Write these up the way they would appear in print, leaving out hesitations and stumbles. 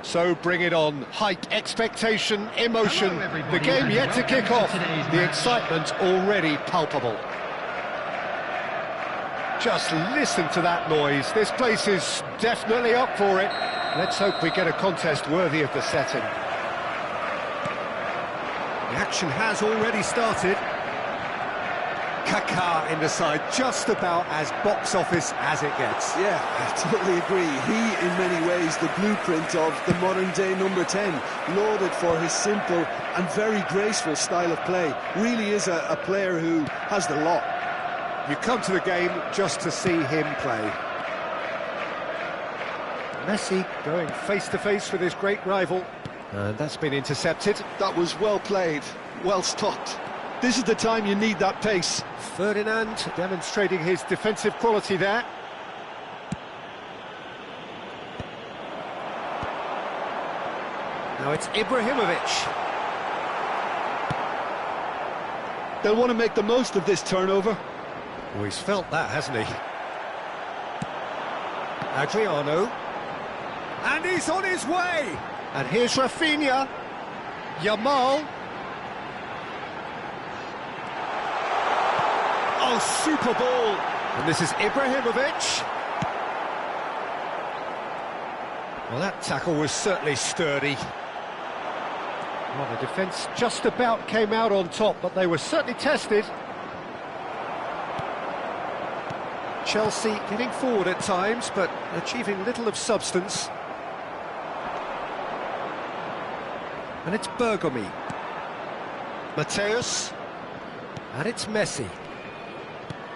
So bring it on. Hype, expectation, emotion. Hello, the game yet to kick off. The match. excitement already palpable. Just listen to that noise. This place is definitely up for it. Let's hope we get a contest worthy of the setting. The action has already started. Kaká in the side, just about as box office as it gets. Yeah, I totally agree. He, in many ways, the blueprint of the modern-day number 10, lauded for his simple and very graceful style of play. Really is a player who has the lot. You come to the game just to see him play. Messi going face-to-face with his great rival. And that's been intercepted. That was well played, well stopped. This is the time you need that pace. Ferdinand demonstrating his defensive quality there. Now it's Ibrahimovic. They'll want to make the most of this turnover. Oh, he's felt that, hasn't he? Adriano. And he's on his way! And here's Rafinha. Yamal. Oh, super ball! And this is Ibrahimovic. Well, that tackle was certainly sturdy. Well, the defence just about came out on top, but they were certainly tested. Chelsea getting forward at times, but achieving little of substance. And it's Bergomi. Mateus. And it's Messi.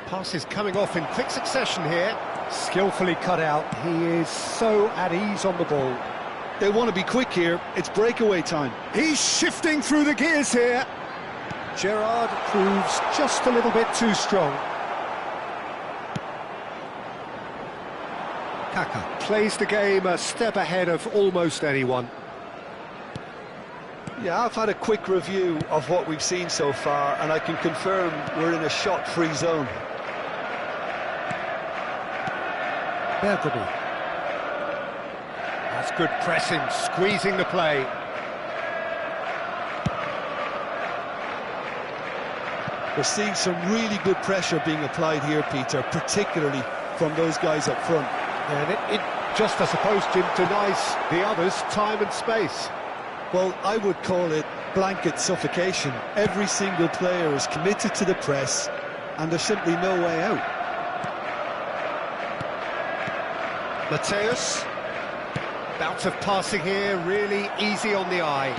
Passes coming off in quick succession here. Skillfully cut out. He is so at ease on the ball. They want to be quick here. It's breakaway time. He's shifting through the gears here. Gerrard proves just a little bit too strong. Kaká plays the game a step ahead of almost anyone. Yeah, I've had a quick review of what we've seen so far, and I can confirm we're in a shot-free zone. Bergomi. That's good pressing, squeezing the play. We're seeing some really good pressure being applied here, Peter, particularly from those guys up front. And it just, I suppose, Jim, denies the others time and space. Well, I would call it blanket suffocation. Every single player is committed to the press, and there's simply no way out. Mateus. Bout of passing here, really easy on the eye.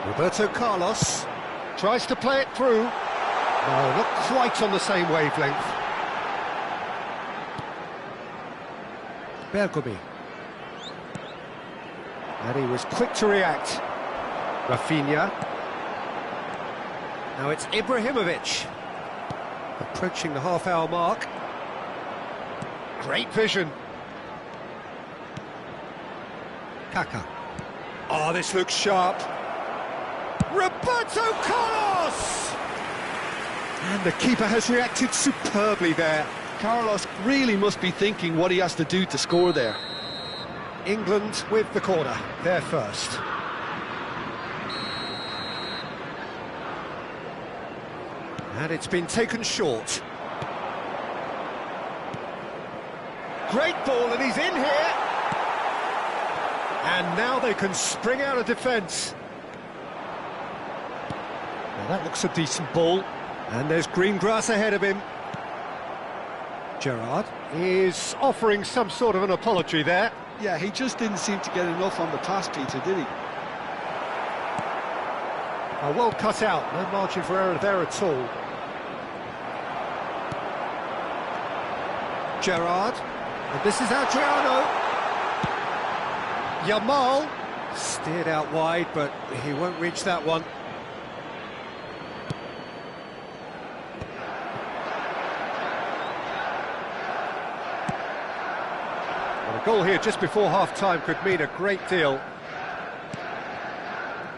Roberto Carlos tries to play it through. No, not quite on the same wavelength. Bergomi. And he was quick to react. Rafinha. Now it's Ibrahimovic. Approaching the half-hour mark. Great vision. Kaká. Oh, this looks sharp. Roberto Carlos! And the keeper has reacted superbly there. Carlos really must be thinking what he has to do to score there. England with the corner, they're first. And it's been taken short. Great ball, and he's in here. And now they can spring out of defence. Now that looks a decent ball. And there's green grass ahead of him. Gerrard is offering some sort of an apology there. Yeah, he just didn't seem to get enough on the pass, Peter, did he? Well cut out, no margin for error there at all. Gerrard, and this is Adriano. Yamal, steered out wide, but he won't reach that one. Well, a goal here just before half-time could mean a great deal.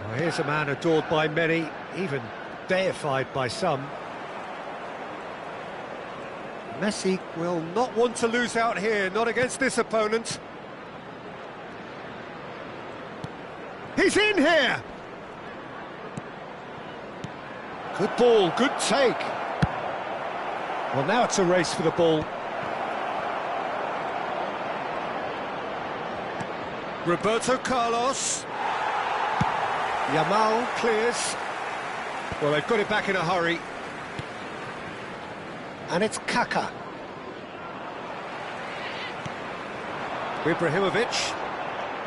Well, here's a man adored by many, even deified by some. Messi will not want to lose out here, not against this opponent. He's in here! Good ball, good take. Well, now it's a race for the ball. Roberto Carlos. Yamal clears. Well, they've got it back in a hurry. And it's Kaka. Ibrahimovic.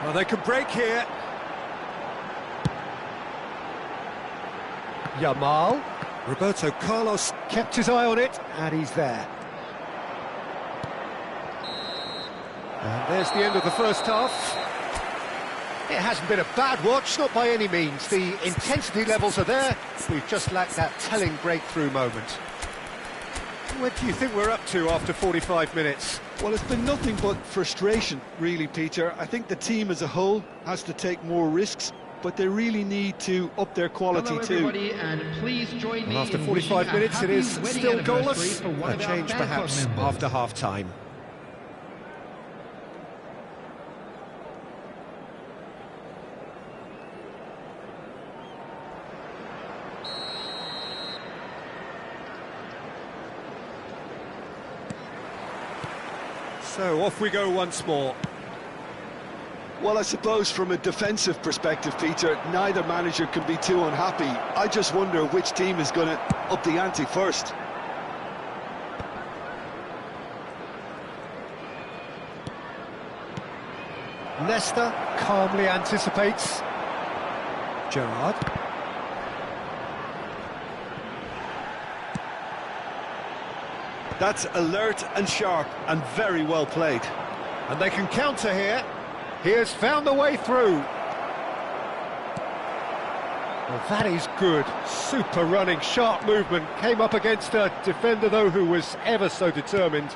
Well, they can break here. Yamal. Roberto Carlos kept his eye on it, and he's there. And there's the end of the first half. It hasn't been a bad watch, not by any means. The intensity levels are there. We've just lacked that telling breakthrough moment. What do you think we're up to after 45 minutes? Well, it's been nothing but frustration, really, Peter. I think the team as a whole has to take more risks, but they really need to up their quality too. And please join me after in 45 minutes, it is still goalless. A A change perhaps after half-time. So off we go once more. Well, I suppose from a defensive perspective, Peter, neither manager can be too unhappy. I just wonder which team is going to up the ante first. Nesta calmly anticipates. Gerrard. That's alert and sharp and very well played. And they can counter here. He has found the way through. Well, that is good. Super running, sharp movement. Came up against a defender, though, who was ever so determined.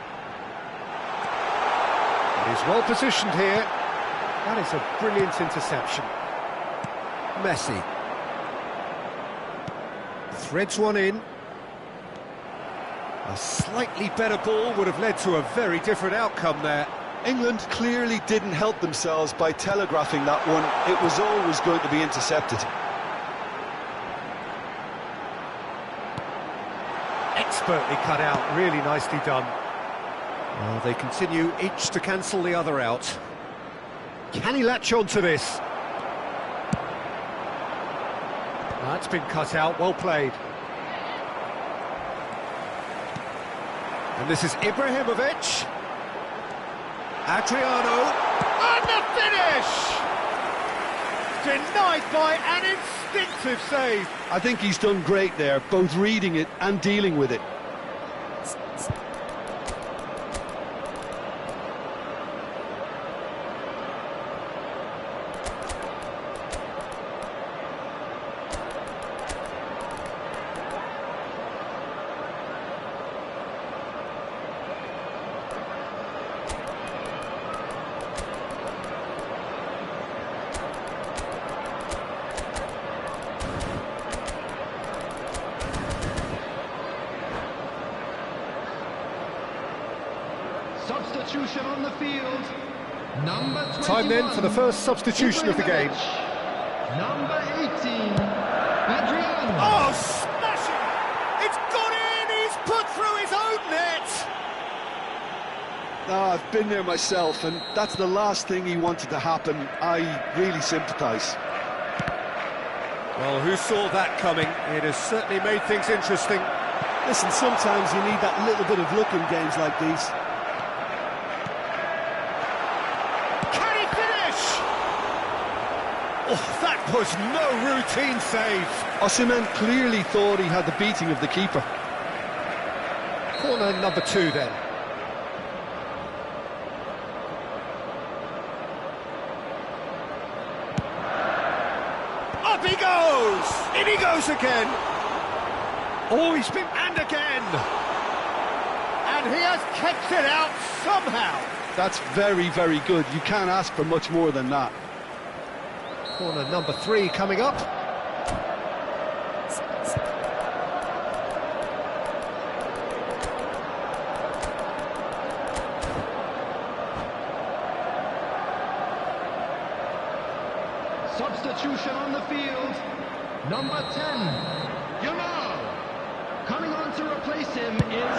He's well positioned here. That is a brilliant interception. Messi. Threads one in. A slightly better ball would have led to a very different outcome there. England clearly didn't help themselves by telegraphing that one. It was always going to be intercepted. Expertly cut out, really nicely done. Well, they continue each to cancel the other out. Can he latch on to this? That's been cut out, well played. And this is Ibrahimovic. Adriano. And the finish! Denied by an instinctive save. I think he's done great there, both reading it and dealing with it. Substitution on the field. Number 21. Time then for the first substitution of the game. Number 18. Adriano. Oh, smashing! It's gone in! He's put through his own net! I've been there myself, and that's the last thing he wanted to happen. I really sympathise. Well, who saw that coming? It has certainly made things interesting. Listen, sometimes you need that little bit of luck in games like these. Oh, that was no routine save. Osimhen clearly thought he had the beating of the keeper. Corner number 2 then. Up he goes! In he goes again! Oh, he's been... and again! And he has kept it out somehow! That's very, very good. You can't ask for much more than that. Corner number 3 coming up. Substitution on the field. Number 10, Yamal. Coming on to replace him is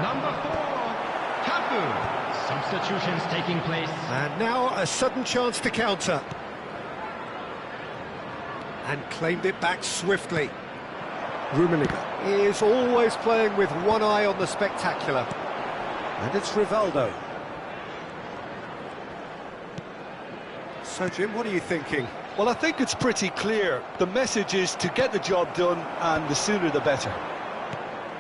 number 4, Cafu. Substitutions taking place. And now a sudden chance to counter. And claimed it back swiftly. Rummenigge is always playing with one eye on the spectacular. And it's Rivaldo. So, Jim, what are you thinking? Well, I think it's pretty clear. The message is to get the job done, and the sooner the better.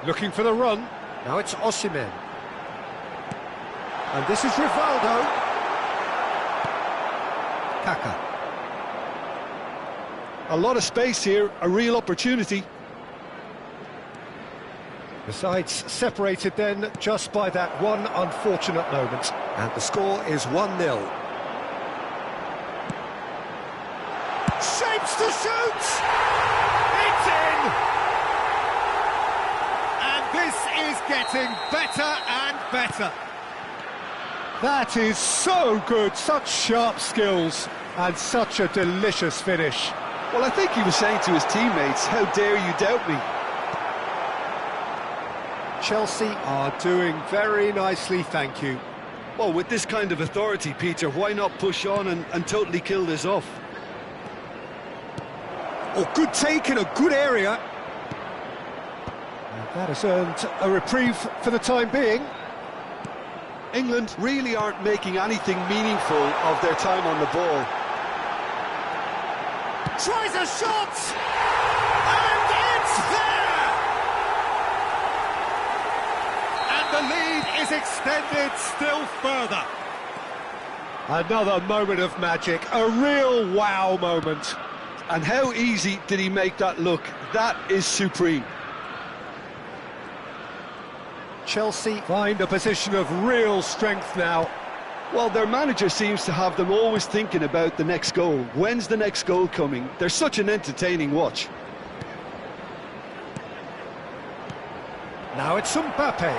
Looking for the run. Now it's Osimhen. And this is Rivaldo. Kaka. A lot of space here, a real opportunity. The sides separated then just by that one unfortunate moment. And the score is 1-0. Shapes to shoot! It's in! And this is getting better and better. That is so good, such sharp skills, and such a delicious finish. Well, I think he was saying to his teammates, how dare you doubt me? Chelsea are doing very nicely, thank you. Well, with this kind of authority, Peter, why not push on and totally kill this off? Oh, good take in a good area. And that has earned a reprieve for the time being. England really aren't making anything meaningful of their time on the ball. Tries a shot! And it's there! And the lead is extended still further. Another moment of magic, a real wow moment. And how easy did he make that look? That is supreme. Chelsea find a position of real strength now. Well, their manager seems to have them always thinking about the next goal. When's the next goal coming? They're such an entertaining watch. Now it's Mbappe.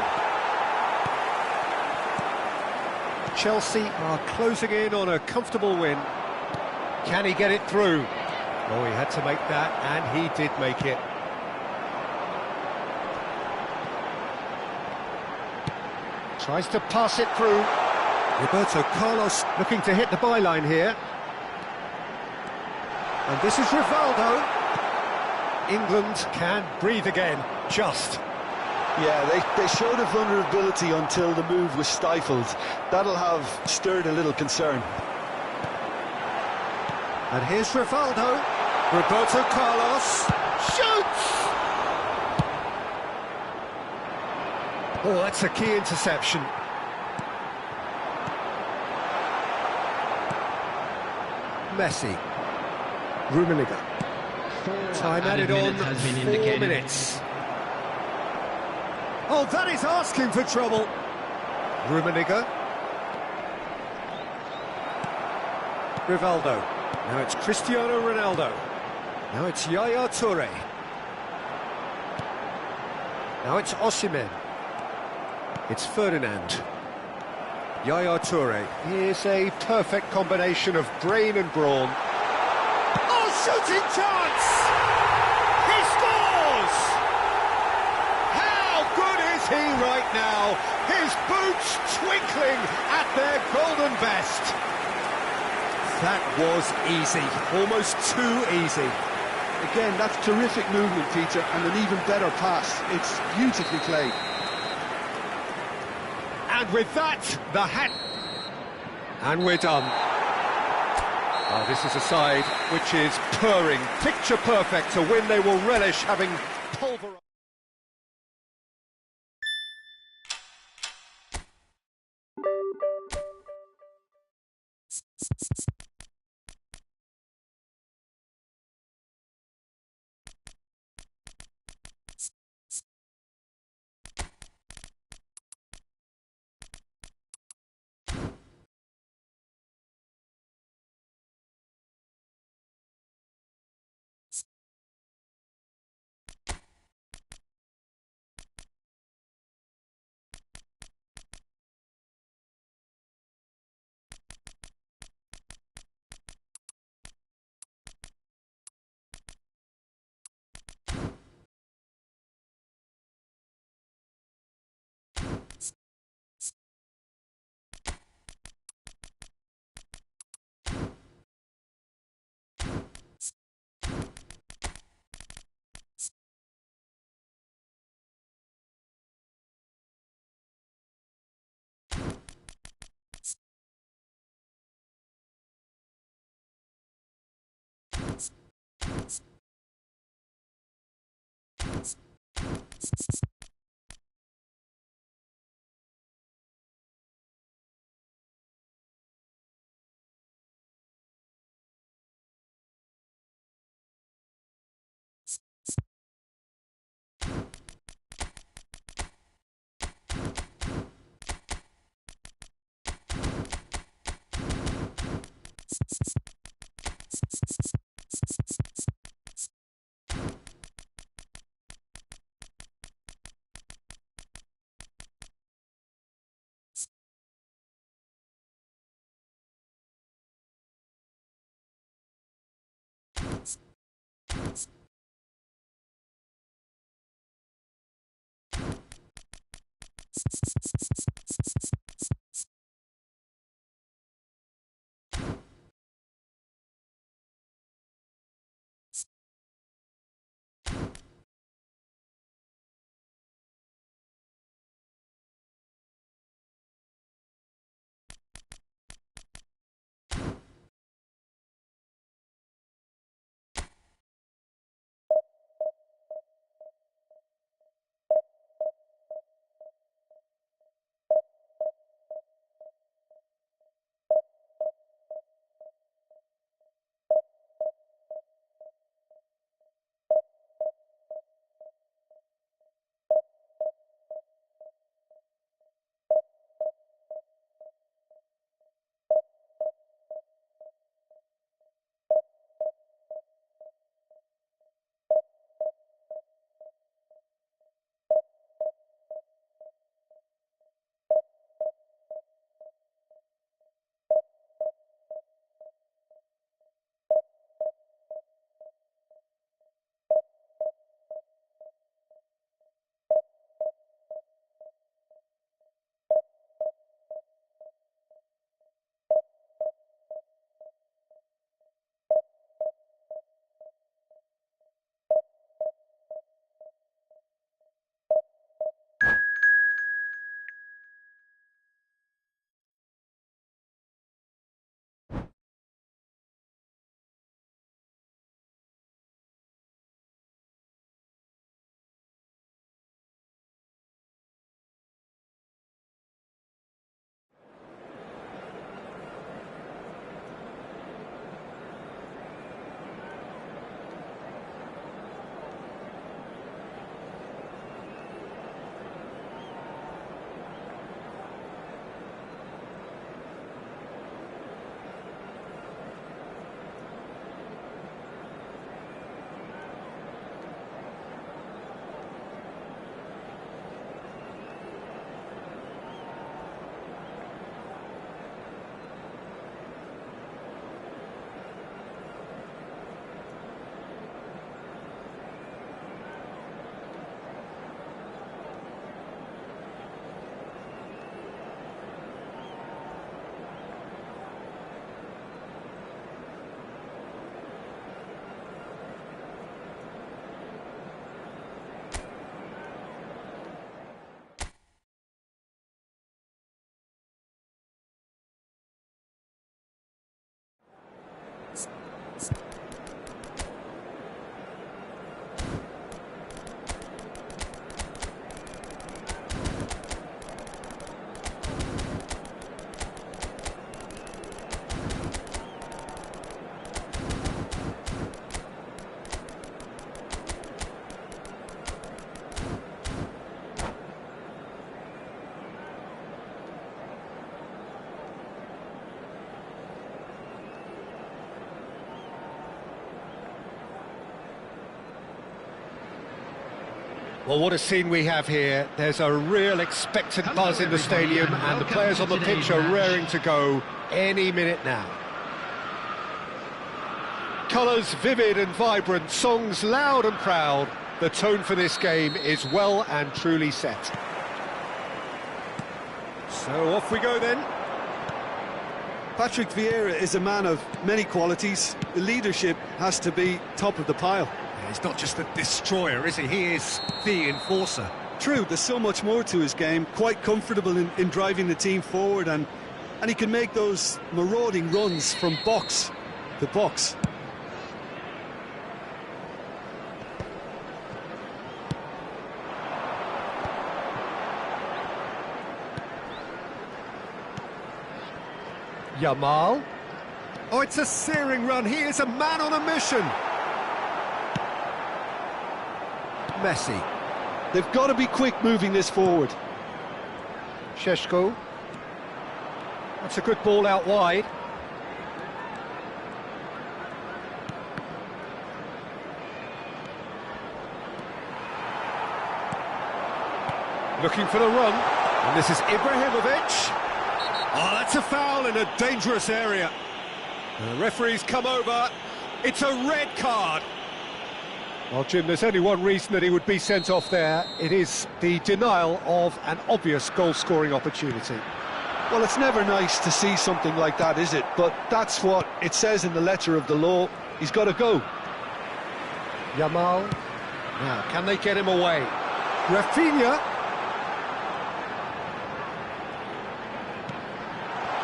Chelsea are closing in on a comfortable win. Can he get it through? Oh, he had to make that, and he did make it. Tries to pass it through. Roberto Carlos looking to hit the byline here. And this is Rivaldo. England can breathe again, just. Yeah, they showed a vulnerability until the move was stifled. That'll have stirred a little concern. And here's Rivaldo. Roberto Carlos shoots! Oh, that's a key interception. Messi. Rummenigge. Time added on, 4 minutes. Oh, that is asking for trouble. Rummenigge. Rivaldo. Now it's Cristiano Ronaldo. Now it's Yaya Toure. Now it's Osimhen. It's Ferdinand. Yaya Toure. Here's a perfect combination of brain and brawn. Oh, shooting chance! He scores! How good is he right now? His boots twinkling at their golden best. That was easy, almost too easy. Again, that's terrific movement, Peter, and an even better pass. It's beautifully played. And with that, the hat... And we're done. Oh, this is a side which is purring, picture perfect, a win they will relish having pulverized. Well, what a scene we have here. There's a real expectant buzz in the stadium, and the players on the pitch are raring to go any minute now. Colours vivid and vibrant, songs loud and proud. The tone for this game is well and truly set. So off we go then. Patrick Vieira is a man of many qualities. The leadership has to be top of the pile. He's not just a destroyer, is he? He is the enforcer. True, there's so much more to his game. Quite comfortable in driving the team forward, and he can make those marauding runs from box to box. Yamal. Oh, it's a searing run. He is a man on a mission. Messi. They've got to be quick moving this forward. Šeško. That's a good ball out wide. Looking for the run. And this is Ibrahimovic. Oh, that's a foul in a dangerous area. The referee's come over. It's a red card. Well, Jim, there's only one reason that he would be sent off there. It is the denial of an obvious goal-scoring opportunity. Well, it's never nice to see something like that, is it? But that's what it says in the letter of the law. He's got to go. Yamal. Now, can they get him away? Rafinha.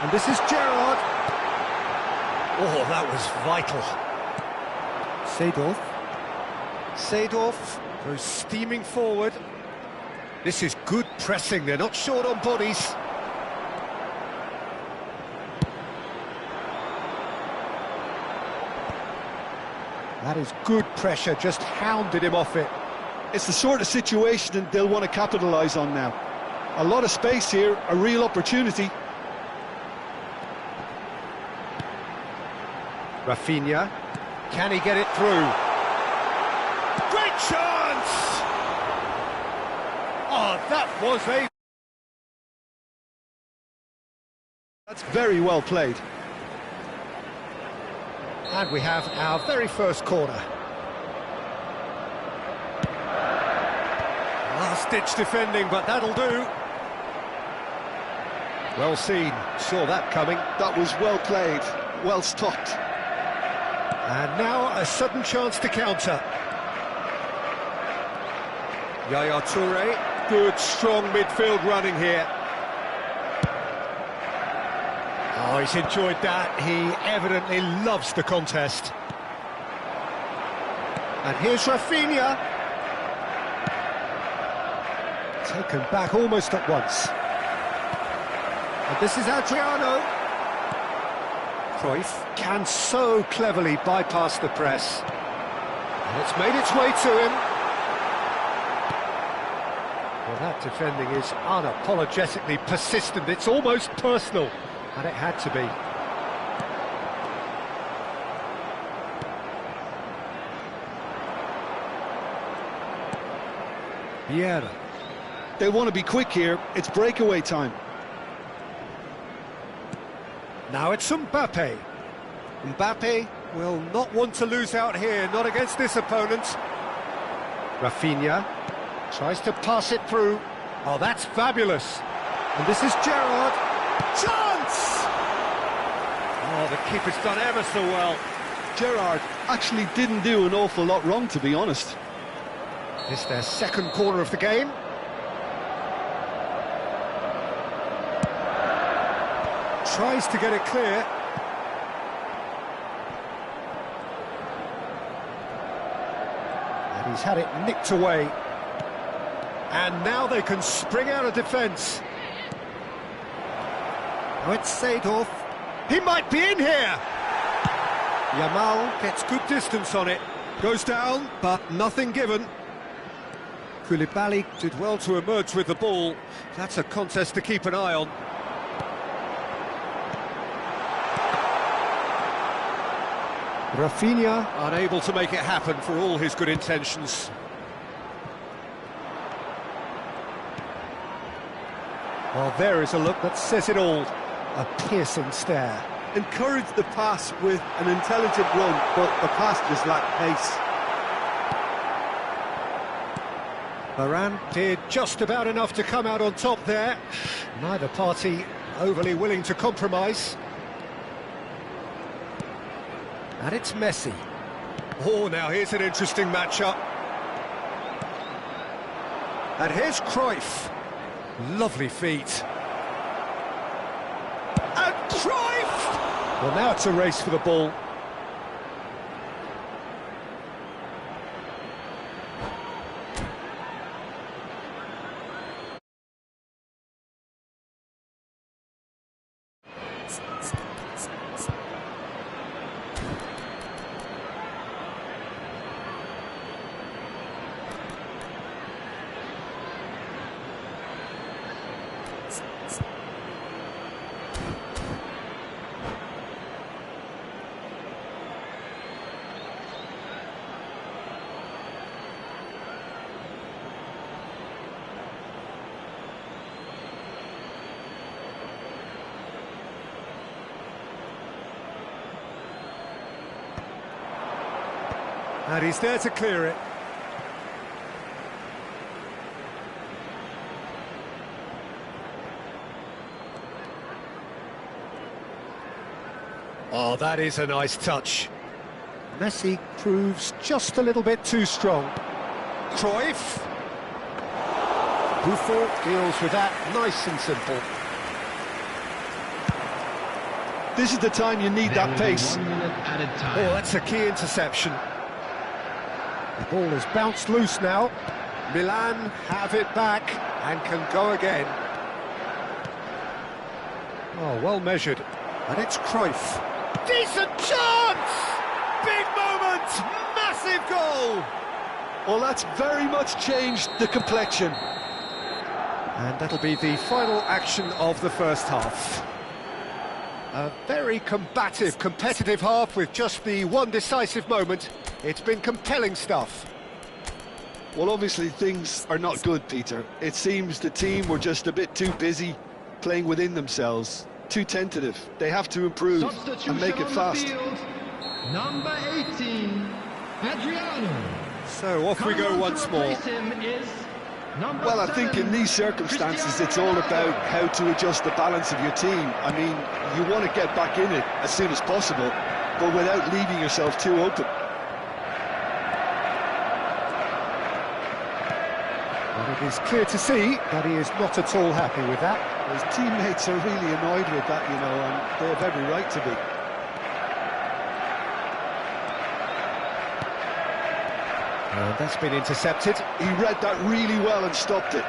And this is Gerrard. Oh, that was vital. Seedorf goes steaming forward. This is good pressing. They're not short on bodies. That is good pressure, just hounded him off it. It's the sort of situation that they'll want to capitalise on now. A lot of space here, a real opportunity. Rafinha, can he get it through? Great chance! Oh, that was a... That's very well played. And we have our very first corner. Last-ditch defending, but that'll do. Well seen, saw that coming. That was well played, well stopped. And now a sudden chance to counter. Yaya Toure, good strong midfield running here. Oh, he's enjoyed that. He evidently loves the contest. And here's Rafinha. Taken back almost at once. And this is Adriano. Cruyff can so cleverly bypass the press. And it's made its way to him. Well, that defending is unapologetically persistent. It's almost personal. And it had to be. Vieira. They want to be quick here. It's breakaway time. Now it's Mbappe. Mbappe will not want to lose out here, not against this opponent. Rafinha tries to pass it through. Oh, that's fabulous. And this is Gerrard. Chance! Oh, the keeper's done ever so well. Gerrard actually didn't do an awful lot wrong, to be honest. This is their second corner of the game. Tries to get it clear. And he's had it nicked away. And now they can spring out of defence. Now it's Seedorf. He might be in here! Yamal gets good distance on it. Goes down, but nothing given. Koulibaly did well to emerge with the ball. That's a contest to keep an eye on. Rafinha unable to make it happen for all his good intentions. Well, there is a look that says it all. A piercing stare. Encouraged the pass with an intelligent run, but the pass just lacked pace. Varane did just about enough to come out on top there. Neither party overly willing to compromise. And it's Messi. Oh, now here's an interesting matchup. And here's Cruyff. Lovely feet. And Cruyff! Well, now it's a race for the ball. And he's there to clear it. Oh, that is a nice touch. Messi proves just a little bit too strong. Cruyff. Buffon deals with that nice and simple. This is the time you need that pace. 1 minute added time. Oh, that's a key interception. The ball has bounced loose now. Milan have it back and can go again. Oh, well measured. And it's Cruyff. Decent chance! Big moment! Massive goal! Well, that's very much changed the complexion. And that'll be the final action of the first half. A very combative, competitive half with just the one decisive moment. It's been compelling stuff. Well, obviously things are not good, Peter. It seems the team were just a bit too busy playing within themselves, too tentative. They have to improve and make it fast. Field, number 18, Adriano. So off we go once more. Well, I think in these circumstances it's all about how to adjust the balance of your team. I mean, you want to get back in it as soon as possible, but without leaving yourself too open. And it is clear to see that he is not at all happy with that. His teammates are really annoyed with that, you know, and they have every right to be. And that's been intercepted. He read that really well and stopped it.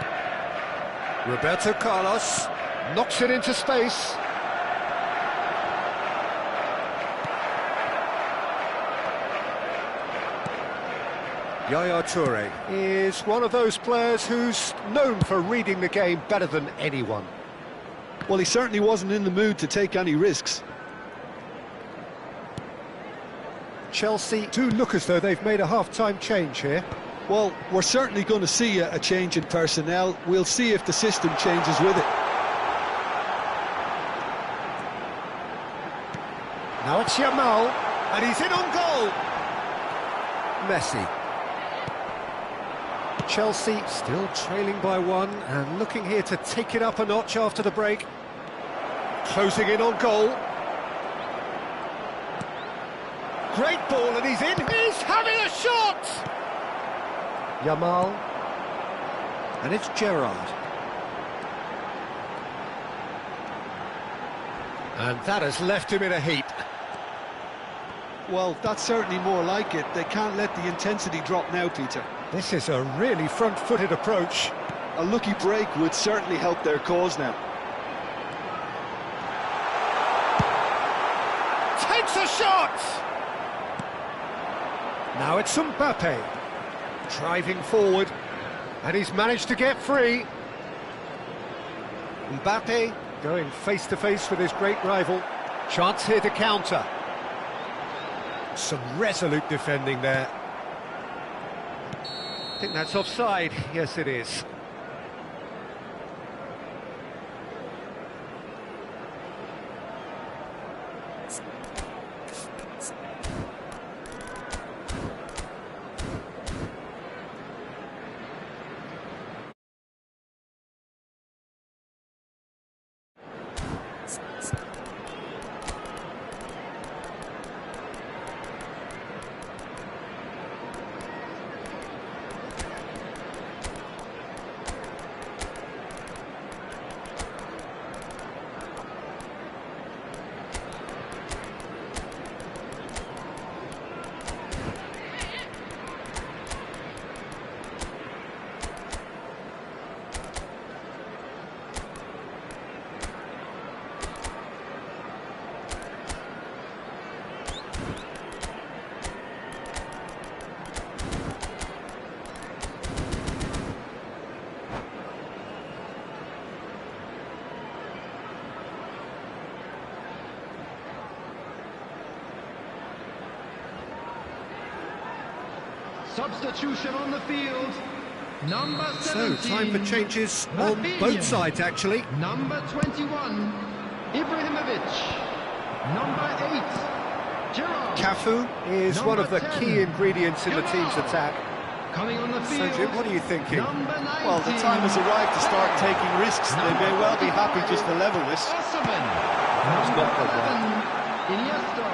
Roberto Carlos knocks it into space. Yaya Toure is one of those players who's known for reading the game better than anyone. Well, he certainly wasn't in the mood to take any risks. Chelsea do look as though they've made a half-time change here. Well, we're certainly going to see a change in personnel. We'll see if the system changes with it. Now it's Yamal, and he's in on goal. Messi. Chelsea still trailing by one, and looking here to take it up a notch after the break. Closing in on goal. Great ball, and he's in. He's having a shot! Yamal. And it's Gerrard. And that has left him in a heap. Well, that's certainly more like it. They can't let the intensity drop now, Peter. This is a really front-footed approach. A lucky break would certainly help their cause now. Takes a shot! Now it's Mbappe, driving forward, and he's managed to get free. Mbappe going face-to-face with his great rival. Chance here to counter. Some resolute defending there. I think that's offside. Yes, it is. Substitution on the field. Number 17. So, time for changes on both sides, actually. Number 21, Ibrahimovic. Number 8, Giroud. Cafu is one of the Number key 10. ingredients in the team's Giroud. attack. Coming on the field. So, Jim, what are you thinking? Number 19. Well, the time has arrived to start taking risks. They may well be happy just to level this. Osimhen. That's Number not good 11, Iniesta.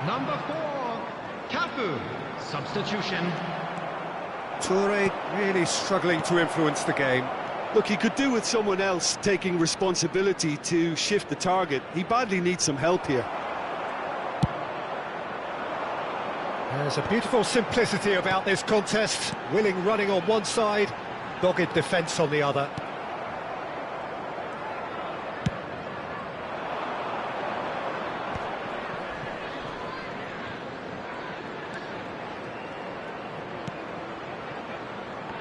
Number 4, Cafu. Substitution. Toure really struggling to influence the game. Look, he could do with someone else taking responsibility to shift the target. He badly needs some help here. There's a beautiful simplicity about this contest. Willing running on one side, dogged defence on the other.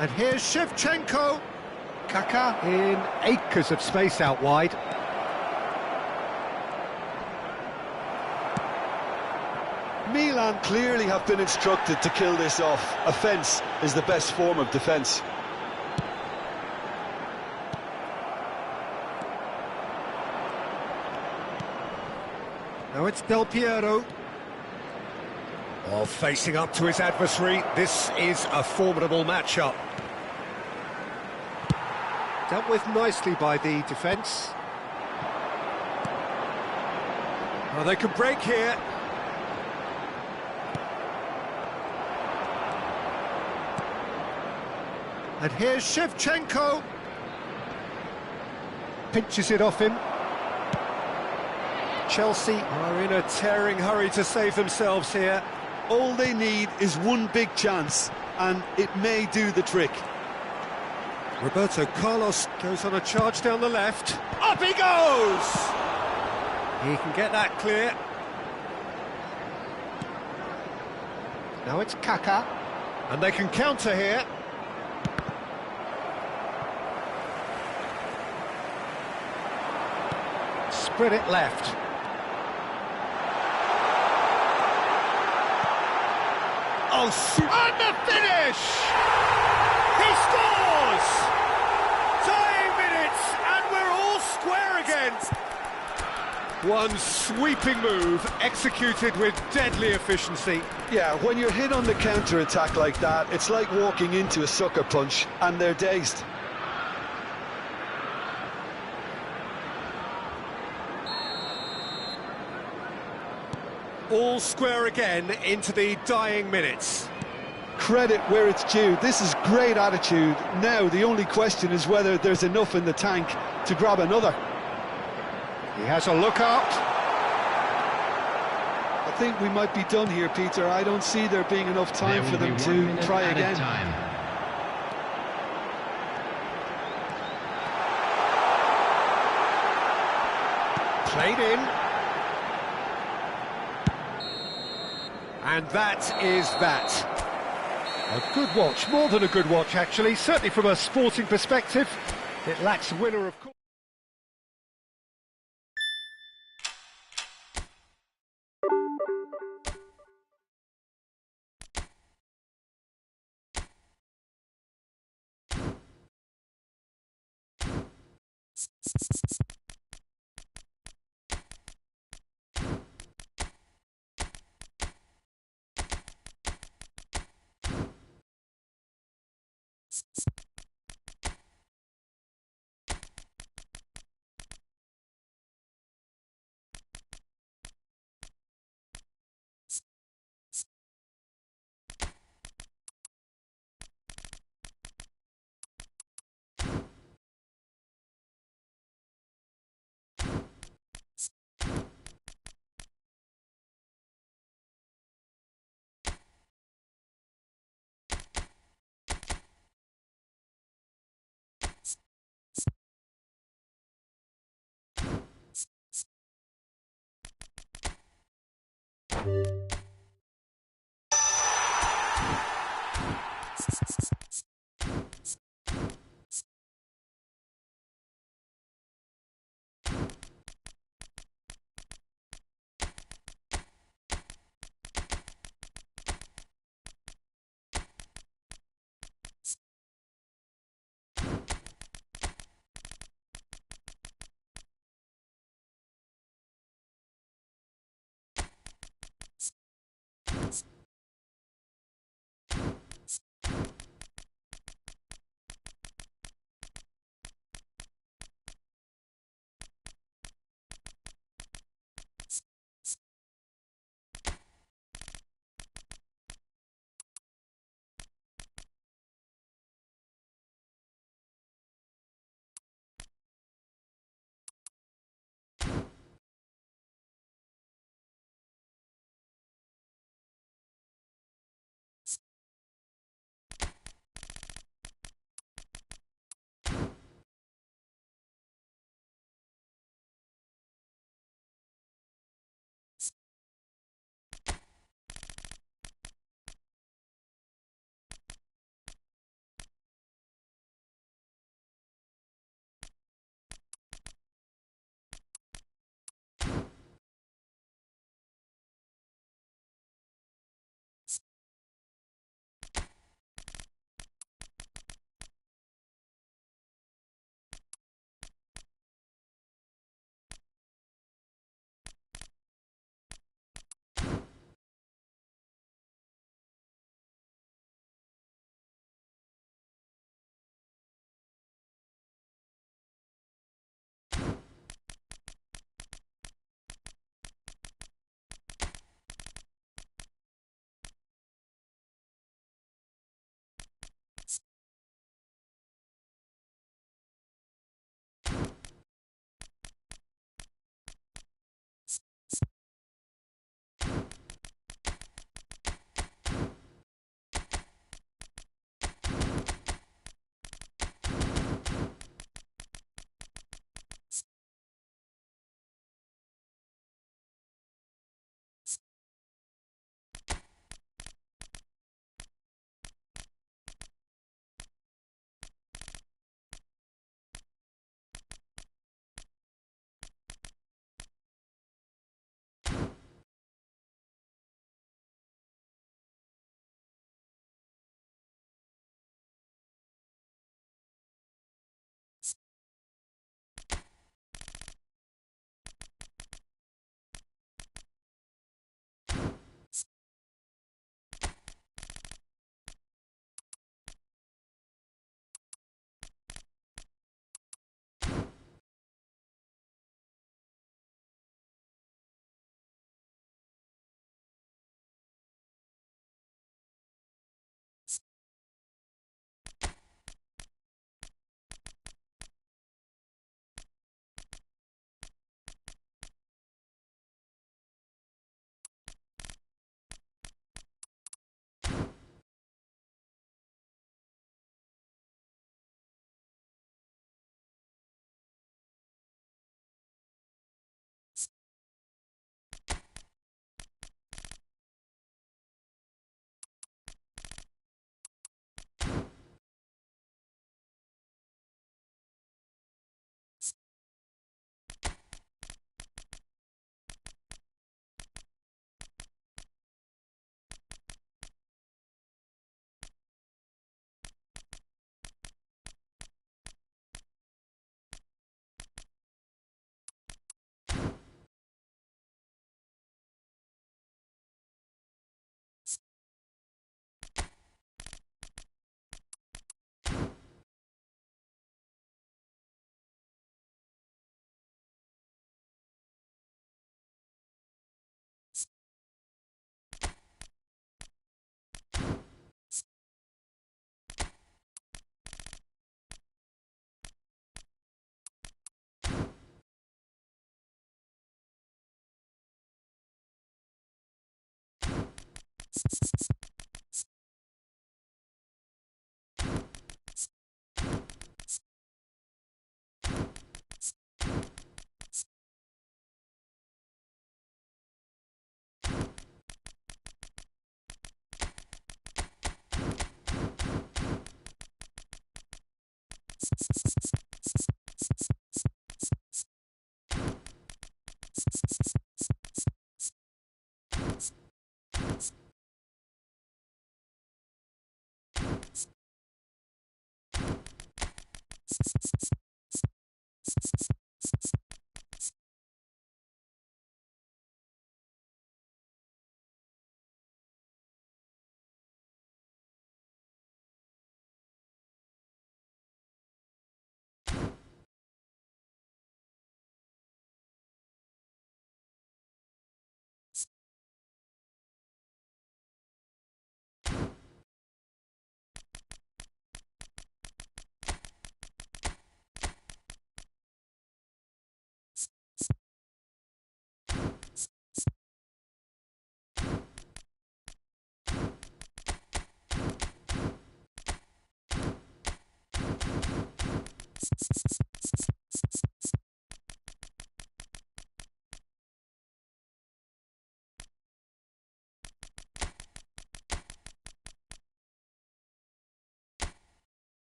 And here's Shevchenko. Kaká in acres of space out wide. Milan clearly have been instructed to kill this off. Offence is the best form of defence. Now it's Del Piero. Oh, facing up to his adversary. This is a formidable matchup. Dealt with nicely by the defence. Oh, they can break here. And here's Shevchenko. Pinches it off him. Chelsea are in a tearing hurry to save themselves here. All they need is one big chance, and it may do the trick. Roberto Carlos goes on a charge down the left. Up he goes! He can get that clear. Now it's Kaká. And they can counter here. Spread it left. Oh, and the finish! He scores! Tying minutes, and we're all square again. One sweeping move, executed with deadly efficiency. Yeah, when you're hit on the counter-attack like that, it's like walking into a sucker punch, and they're dazed. All square again into the dying minutes. Credit where it's due. This is great attitude. Now, the only question is whether there's enough in the tank to grab another. He has a look up. I think we might be done here, Peter. I don't see there being enough time for them to try again. Played in. And that is that. A good watch, more than a good watch actually, certainly from a sporting perspective. It lacks a winner, of course.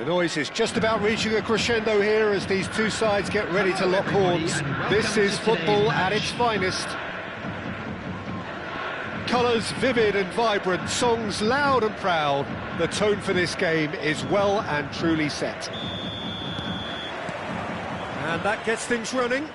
The noise is just about reaching a crescendo here as these two sides get ready to lock horns. This is football at its finest. Colours vivid and vibrant, songs loud and proud. The tone for this game is well and truly set. And that gets things running.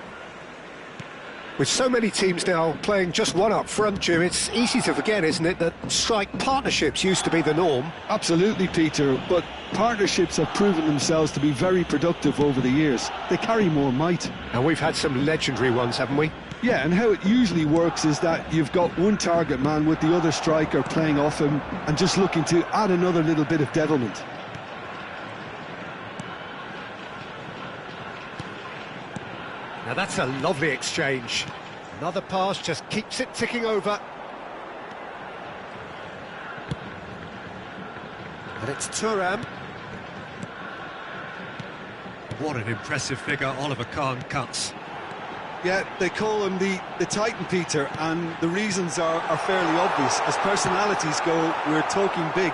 With so many teams now playing just one up front, Jim, it's easy to forget, isn't it, that strike partnerships used to be the norm. Absolutely, Peter, but partnerships have proven themselves to be very productive over the years. They carry more might. And we've had some legendary ones, haven't we? Yeah, and how it usually works is that you've got one target man with the other striker playing off him and just looking to add another little bit of devilment. Now that's a lovely exchange. Another pass just keeps it ticking over. And it's Thuram. What an impressive figure Oliver Kahn cuts. Yeah, they call him the Titan, Peter, and the reasons are fairly obvious. As personalities go, we're talking big.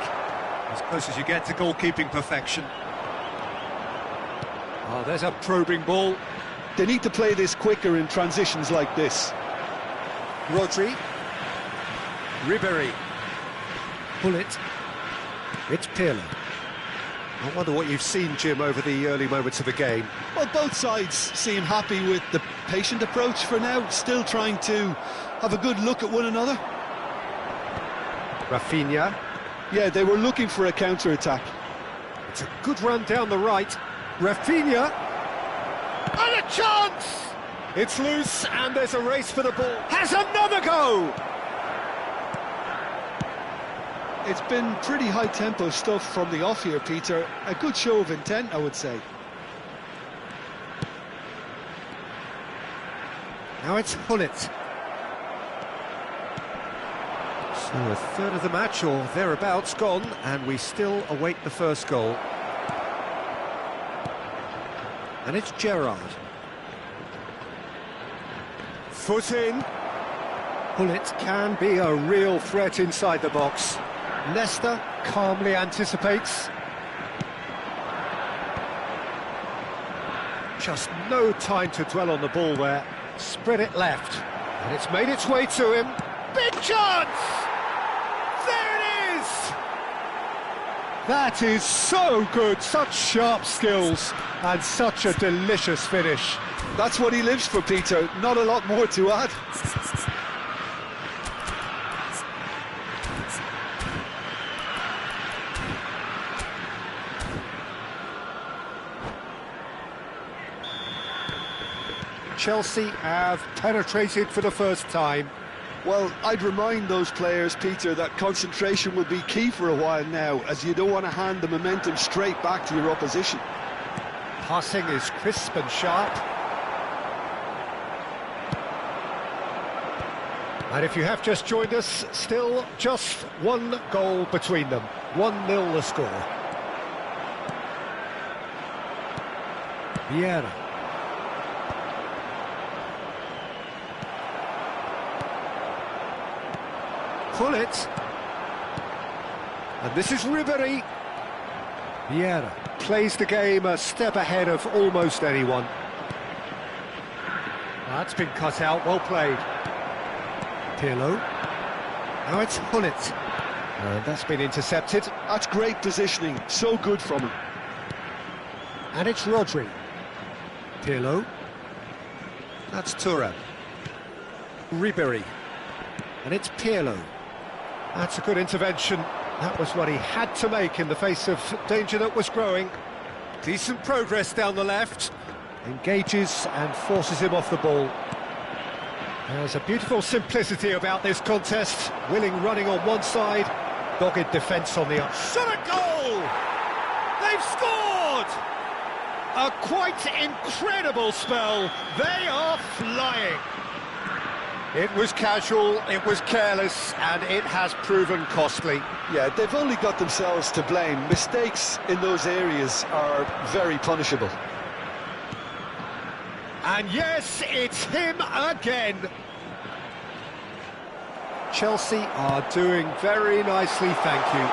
As close as you get to goalkeeping perfection. Oh, there's a probing ball. They need to play this quicker in transitions like this. Rodri. Ribéry. Bullet. It's Pirlo. I wonder what you've seen, Jim, over the early moments of the game. Well, both sides seem happy with the patient approach for now, still trying to have a good look at one another. Rafinha. Yeah, they were looking for a counter-attack. It's a good run down the right. Rafinha. And a chance! It's loose, and there's a race for the ball. Has another go! It's been pretty high-tempo stuff from the off here, Peter. A good show of intent, I would say. Now it's Hullet. So a third of the match, or thereabouts, gone, and we still await the first goal. And it's Gerrard. Foot in. Hullet can be a real threat inside the box. Leicester calmly anticipates. Just no time to dwell on the ball there. Spread it left. And it's made its way to him. Big chance! There it is! That is so good. Such sharp skills. And such a delicious finish. That's what he lives for, Peter. Not a lot more to add. Chelsea have penetrated for the first time. Well, I'd remind those players, Peter, that concentration will be key for a while now, as you don't want to hand the momentum straight back to your opposition. Passing is crisp and sharp. And if you have just joined us, still just one goal between them. 1-0 the score. Vieira. Pull it. And this is Ribéry. Vieira plays the game a step ahead of almost anyone. That's been cut out, well played. Pirlo. Now it's Hullet. And that's been intercepted. That's great positioning, so good from him. And it's Rodri. Pirlo. That's Thuram. Ribéry. And it's Pirlo. That's a good intervention. That was what he had to make in the face of danger that was growing. Decent progress down the left. Engages and forces him off the ball. There's a beautiful simplicity about this contest. Willing running on one side, dogged defence on the other. Shot a goal! They've scored! A quite incredible spell. They are flying. It was casual, it was careless, and it has proven costly. Yeah, they've only got themselves to blame. Mistakes in those areas are very punishable. And yes, it's him again. Chelsea are doing very nicely, thank you.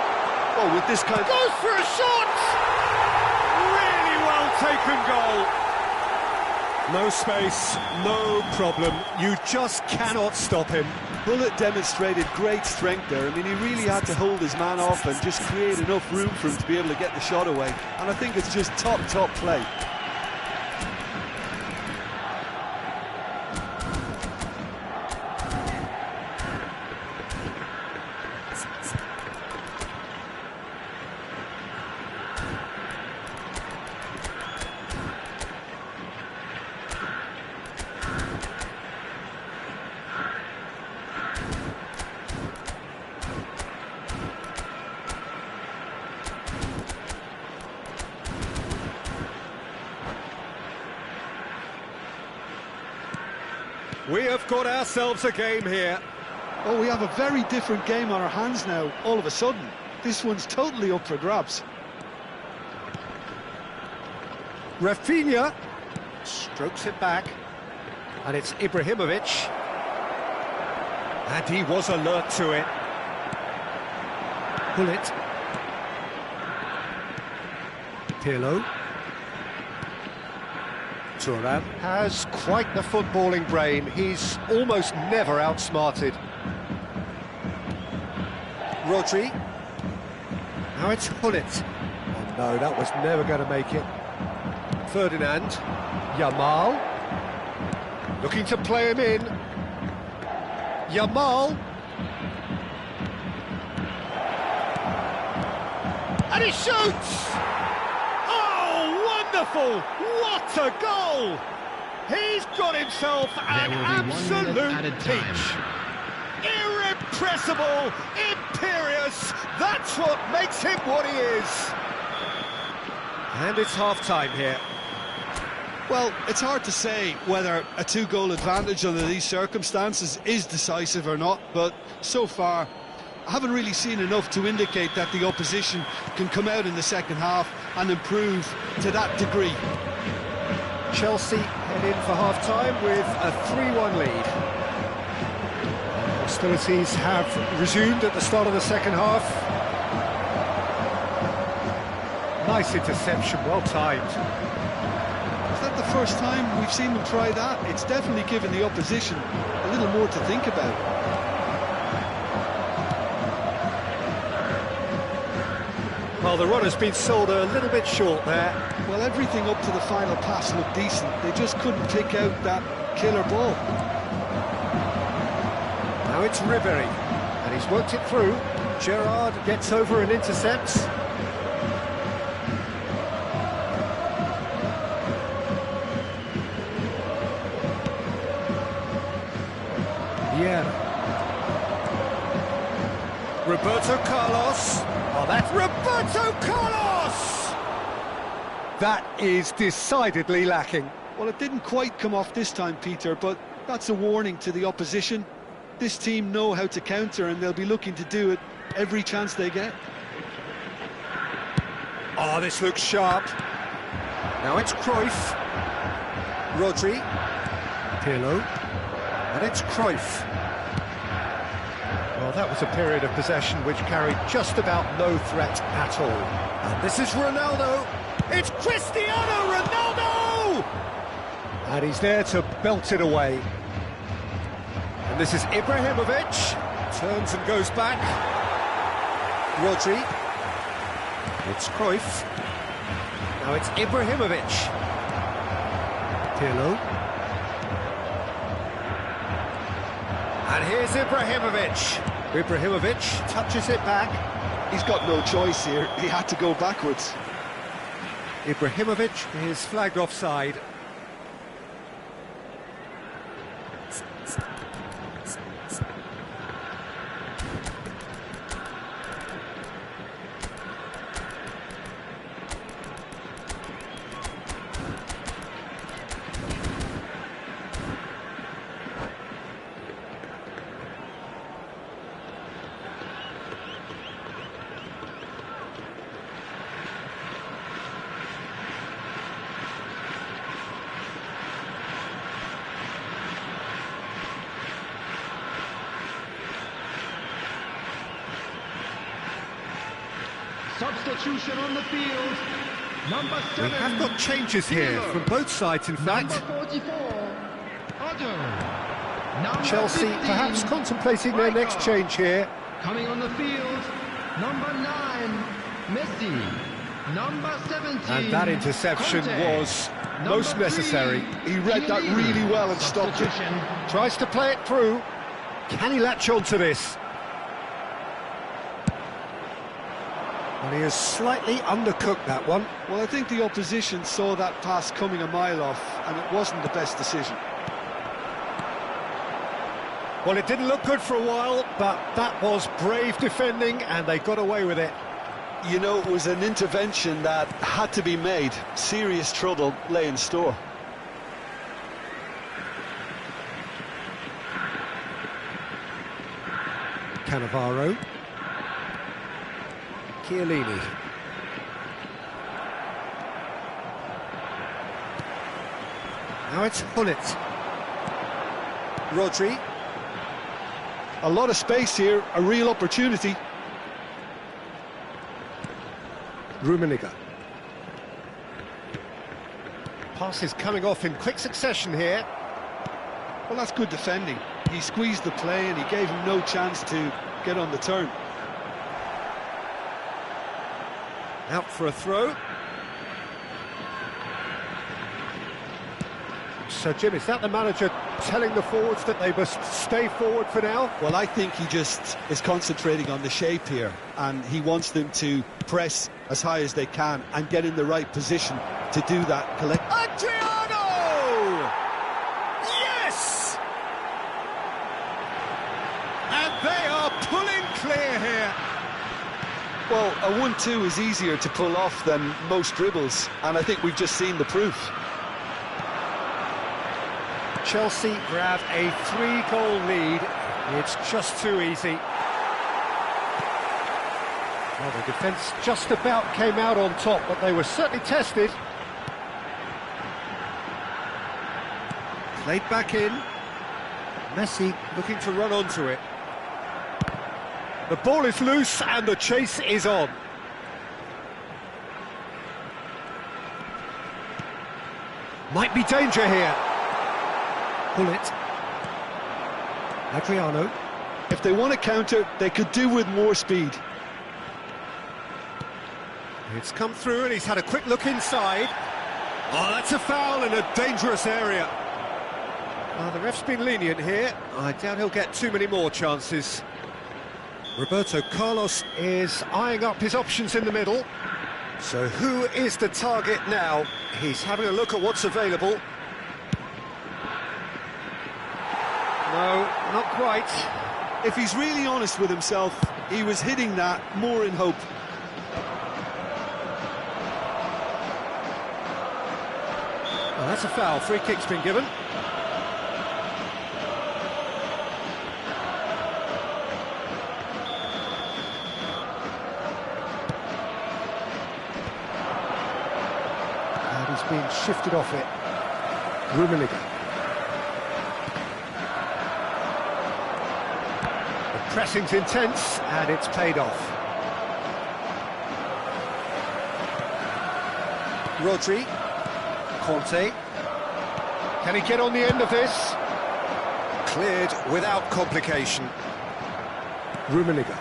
Oh, with this kind of... Goes for a shot! Really well taken goal. No space, no problem. You just cannot stop him. Bullet demonstrated great strength there. I mean, he really had to hold his man off and just create enough room for him to be able to get the shot away. And I think it's just top play. We have got ourselves a game here. Oh, we have a very different game on our hands now, all of a sudden. This one's totally up for grabs. Rafinha strokes it back, and it's Ibrahimovic. And he was alert to it. Bullet. Pirlo. Thuram has quite the footballing brain. He's almost never outsmarted. Rodri. Now it's Hullet. Oh no, that was never going to make it. Ferdinand. Yamal. Looking to play him in. Yamal. And he shoots! Oh, wonderful! What a goal! He's got himself an absolute peach. Irrepressible, imperious, that's what makes him what he is. And it's half-time here. Well, it's hard to say whether a two-goal advantage under these circumstances is decisive or not, but so far I haven't really seen enough to indicate that the opposition can come out in the second half and improve to that degree. Chelsea head in for half-time with a 3-1 lead. Hostilities have resumed at the start of the second half. Nice interception, well timed. Is that the first time we've seen them try that? It's definitely given the opposition a little more to think about. Well, the run has been sold a little bit short there. Well, everything up to the final pass looked decent. They just couldn't pick out that killer ball. Now it's Ribery, and he's worked it through. Gerrard gets over and intercepts. Roberto Carlos. Oh, that's Roberto Carlos! That is decidedly lacking. Well, it didn't quite come off this time, Peter, but that's a warning to the opposition. This team know how to counter, and they'll be looking to do it every chance they get. Oh, this looks sharp. Now it's Cruyff. Rodri. Pirlo. And it's Cruyff. Well, that was a period of possession which carried just about no threat at all. And this is Ronaldo. It's Cristiano Ronaldo! And he's there to belt it away. And this is Ibrahimovic. Turns and goes back. Rodri. It's Cruyff. Now it's Ibrahimovic. Pirlo. And here's Ibrahimovic. Ibrahimovic touches it back. He's got no choice here. He had to go backwards. Ibrahimovic is flagged offside. Substitution on the field. Number 7. We have got changes here from both sides, in fact. Number 44. Otto. Number Chelsea 15, perhaps contemplating their next change here. Coming on the field. Number 9. Messi. Number 17. And that interception Conte. was Number most 3, necessary. He read that really well and stopped it. Substitution. Tries to play it through. Can he latch on to this? And he has slightly undercooked that one. Well, I think the opposition saw that pass coming a mile off, and it wasn't the best decision. Well, it didn't look good for a while, but that was brave defending, and they got away with it. You know, it was an intervention that had to be made. Serious trouble lay in store. Cannavaro. Chiellini. Now it's Hullet. Rodri. A lot of space here, a real opportunity. Rummenigge. Passes coming off in quick succession here. Well, that's good defending. He squeezed the play and he gave him no chance to get on the turn. Out for a throw. So, Jim, is that the manager telling the forwards that they must stay forward for now? Well, I think he just is concentrating on the shape here, and he wants them to press as high as they can and get in the right position to do that. Adriano! Yes! And they are pulling clear here. Well, a 1-2 is easier to pull off than most dribbles, and I think we've just seen the proof. Chelsea grab a 3-goal lead. It's just too easy. Well, the defence just about came out on top, but they were certainly tested. Played back in. Messi looking to run onto it. The ball is loose and the chase is on. Might be danger here. Hullet. Adriano. If they want to counter, they could do with more speed. It's come through and he's had a quick look inside. Oh, that's a foul in a dangerous area. The ref's been lenient here. I doubt he'll get too many more chances. Roberto Carlos is eyeing up his options in the middle. So who is the target now? He's having a look at what's available. No, not quite. If he's really honest with himself, he was hitting that more in hope. Well, that's a foul. Free kick's been given. And he's being shifted off it. Rummenigge. The pressing's intense, and it's paid off. Rodri. Conte. Can he get on the end of this? Cleared without complication. Rummenigge.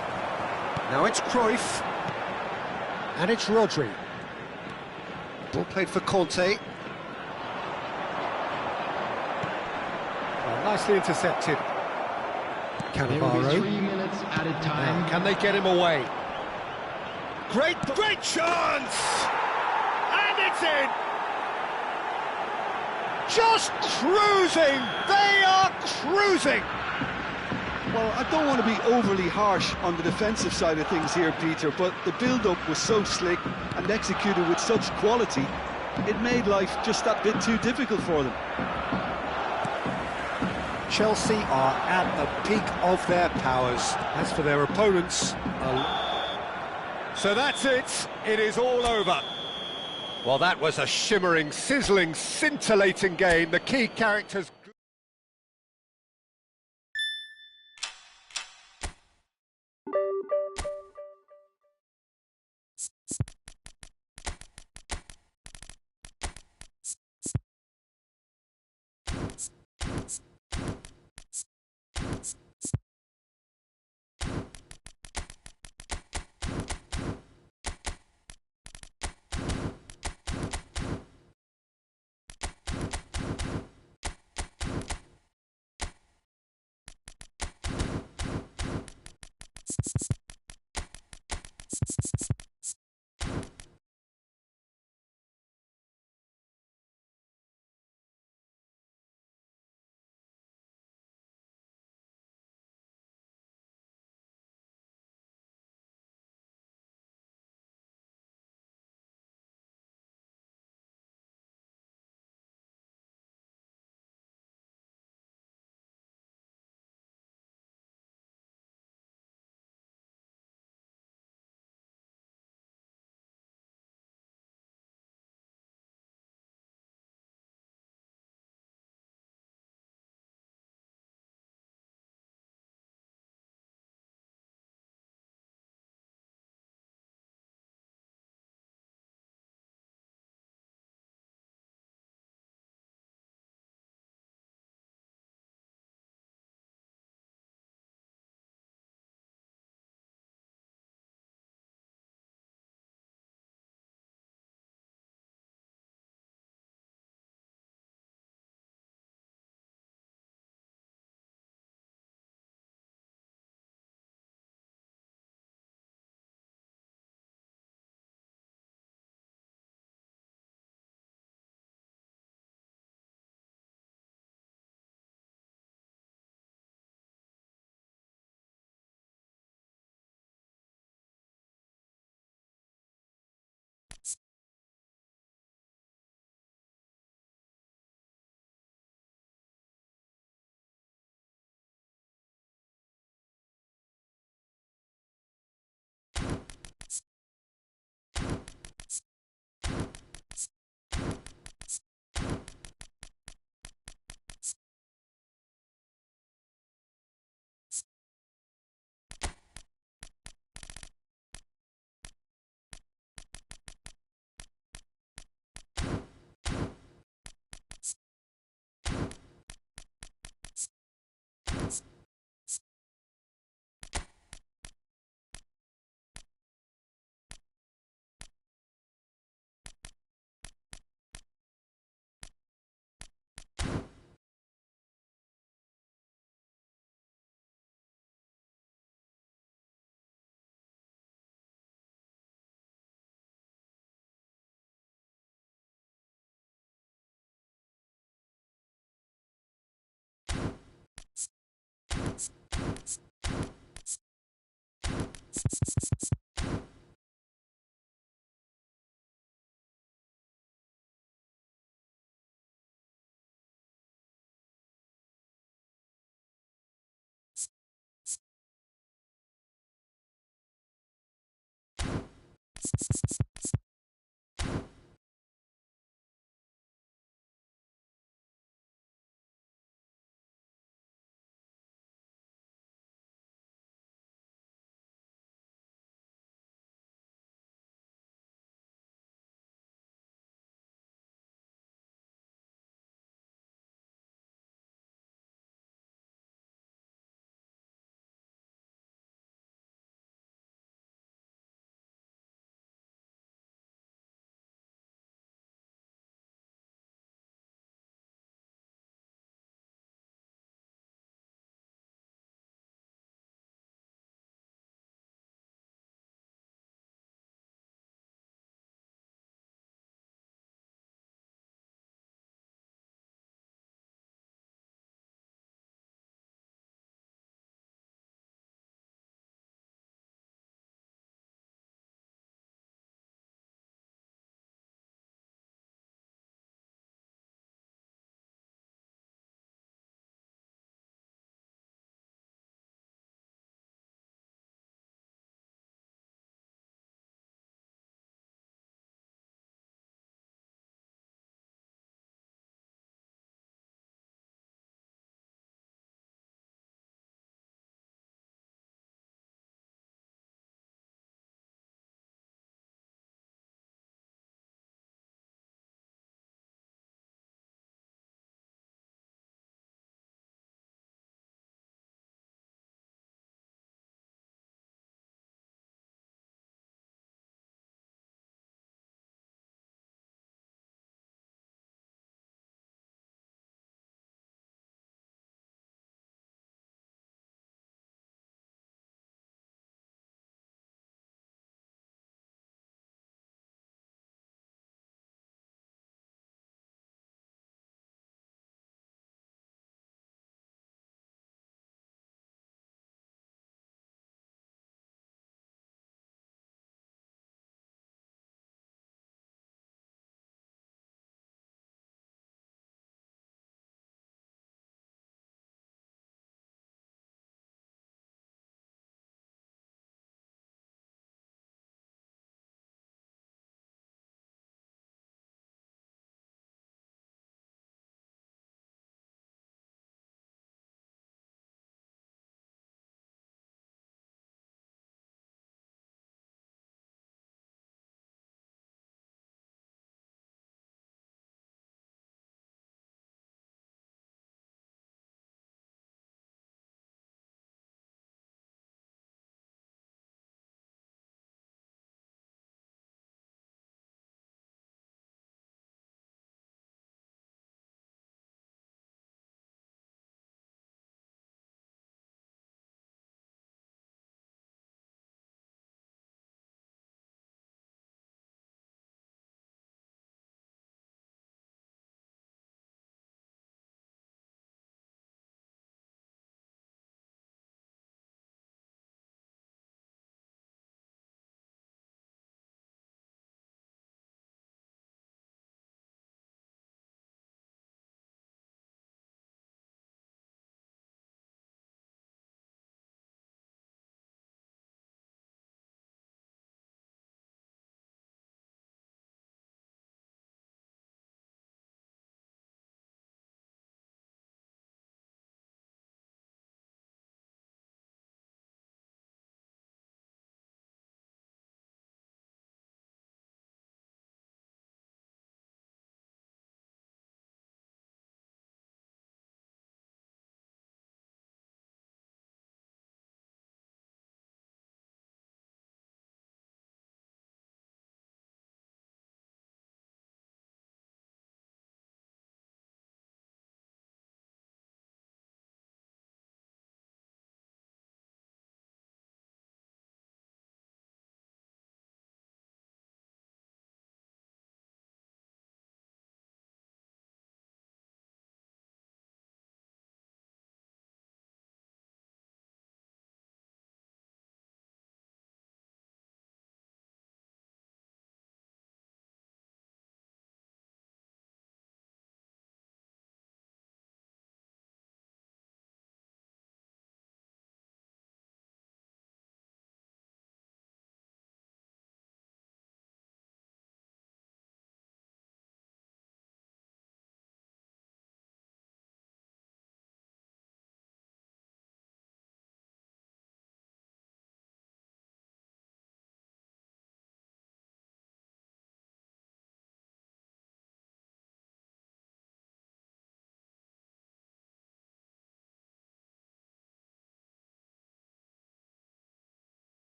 Now it's Cruyff. And it's Rodri. Ball played for Conte. Oh, nicely intercepted. There will be Cannavaro. 3 minutes added time. Now, can they get him away? Great chance! And it's in! Just cruising! They are cruising! Well, I don't want to be overly harsh on the defensive side of things here, Peter, but the build-up was so slick and executed with such quality, it made life just that bit too difficult for them. Chelsea are at the peak of their powers. As for their opponents... So that's it. It is all over. Well, that was a shimmering, sizzling, scintillating game. The key characters...